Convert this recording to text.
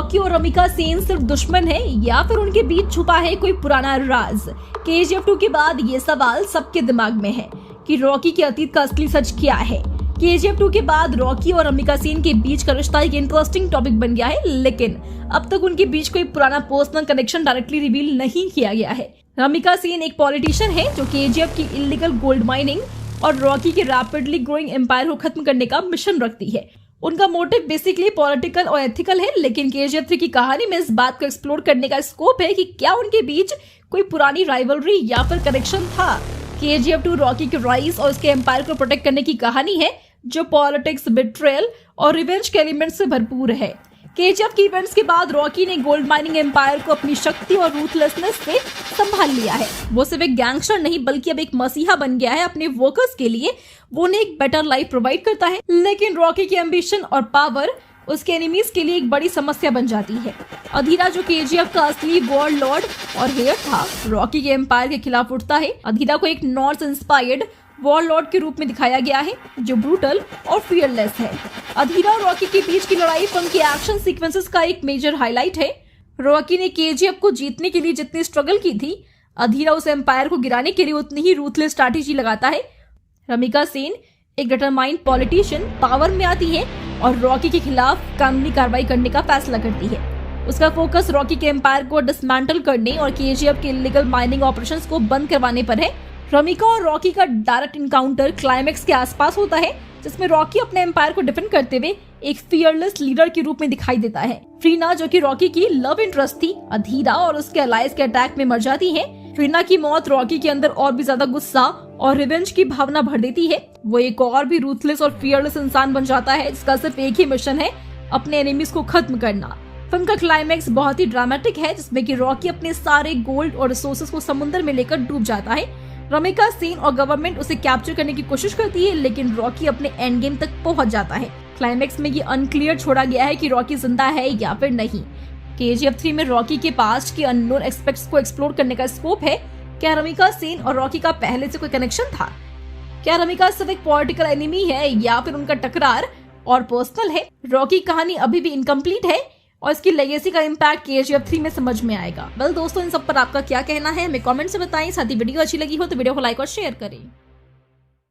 Rocky और रमिका सेन सिर्फ दुश्मन है या फिर उनके बीच छुपा है कोई पुराना राज? KGF 2 के बाद ये सवाल सबके दिमाग में है कि रॉकी के अतीत का असली सच क्या है। KGF 2 के बाद रॉकी और रमिका सेन के बीच का रिश्ता एक इंटरेस्टिंग टॉपिक बन गया है, लेकिन अब तक उनके बीच कोई पुराना पर्सनल कनेक्शन डायरेक्टली रिवील नहीं किया गया है। रमिका सेन एक पॉलिटिशियन है जो KGF की इलीगल गोल्ड माइनिंग और रॉकी के रैपिडली ग्रोइंग एम्पायर को खत्म करने का मिशन रखती है। उनका मोटिव बेसिकली पॉलिटिकल और एथिकल है, लेकिन KGF 3 की कहानी में इस बात को एक्सप्लोर करने का स्कोप है कि क्या उनके बीच कोई पुरानी राइवलरी या फिर कनेक्शन था। KGF 2 रॉकी के राइज और उसके एम्पायर को प्रोटेक्ट करने की कहानी है जो पॉलिटिक्स, बिट्रेयल और रिवेंज के एलिमेंट से भरपूर है। KGF के इवेंट्स के बाद रॉकी ने गोल्ड माइनिंग एम्पायर को अपनी शक्ति और रूथलेसनेस से संभाल लिया है। वो सिर्फ एक गैंगस्टर नहीं बल्कि अब एक मसीहा बन गया है अपने वर्कर्स के लिए। वो उन्हें एक बेटर लाइफ प्रोवाइड करता है, लेकिन रॉकी की एम्बिशन और पावर उसके एनिमीज के लिए एक बड़ी समस्या बन जाती है। अधीरा जो KGF का असली वॉर लॉर्ड और हेयर था, रॉकी के एम्पायर के खिलाफ उठता है। अधीरा को एक नॉर्थ इंस्पायर्ड वॉर लॉर्ड के रूप में दिखाया गया है जो ब्रूटल और फियरलेस है। अधीरा और रॉकी के बीच की लड़ाई फिल्म के एक्शन सीक्वेंसेस का एक मेजर हाईलाइट है। रॉकी ने KGF को जीतने के लिए जितनी स्ट्रगल की थी, अधीरा उस एम्पायर को गिराने के लिए उतनी ही रूथलेस स्ट्रैटेजी लगाता है। रमिका सेन एक डिटरमाइंड पॉलिटिशियन पावर में आती है और रॉकी के खिलाफ कानूनी कार्रवाई करने का फैसला करती है। उसका फोकस रॉकी के एम्पायर को डिसमेंटल करने और KGF के इलीगल माइनिंग ऑपरेशंस को बंद करवाने पर है। रमिका और रॉकी का डायरेक्ट इनकाउंटर क्लाइमेक्स के आसपास होता है, जिसमें रॉकी अपने एम्पायर को डिफेंड करते हुए एक फियरलेस लीडर के रूप में दिखाई देता है। ट्रीना जो कि रॉकी की लव इंटरेस्ट थी, अधीरा और उसके अलायंस के अटैक में मर जाती है। ट्रीना की मौत रॉकी के अंदर और भी ज्यादा गुस्सा और रिवेंज की भावना भर देती है। वो एक और भी रूथलेस और फियरलेस इंसान बन जाता है जिसका सिर्फ एक ही मिशन है, अपने एनिमीज को खत्म करना। फिल्म का क्लाइमेक्स बहुत ही ड्रामेटिक है, जिसमें कि रॉकी अपने सारे गोल्ड और रिसोर्सेज को समुद्र में लेकर डूब जाता है। रमिका सेन और गवर्नमेंट उसे कैप्चर करने की कोशिश करती है, लेकिन रॉकी अपने एंड गेम तक पहुंच जाता है। क्लाइमेक्स में ये अनक्लियर छोड़ा गया है कि रॉकी जिंदा है या फिर नहीं। KGF 3 में रॉकी के पास्ट के अननोन एस्पेक्ट्स को एक्सप्लोर करने का स्कोप है। क्या रमिका सेन और रॉकी का पहले से कोई कनेक्शन था? क्या रमिका सिर्फ एक पॉलिटिकल एनिमी है या फिर उनका टकरार और पर्सनल है? रॉकी कहानी अभी भी इनकम्प्लीट है और इसकी लेगेसी का इम्पैक्ट KGF 3 में समझ में आएगा। वेल दोस्तों, इन सब पर आपका क्या कहना है हमें कमेंट से बताएं। साथ ही वीडियो अच्छी लगी हो तो वीडियो को लाइक और शेयर करें।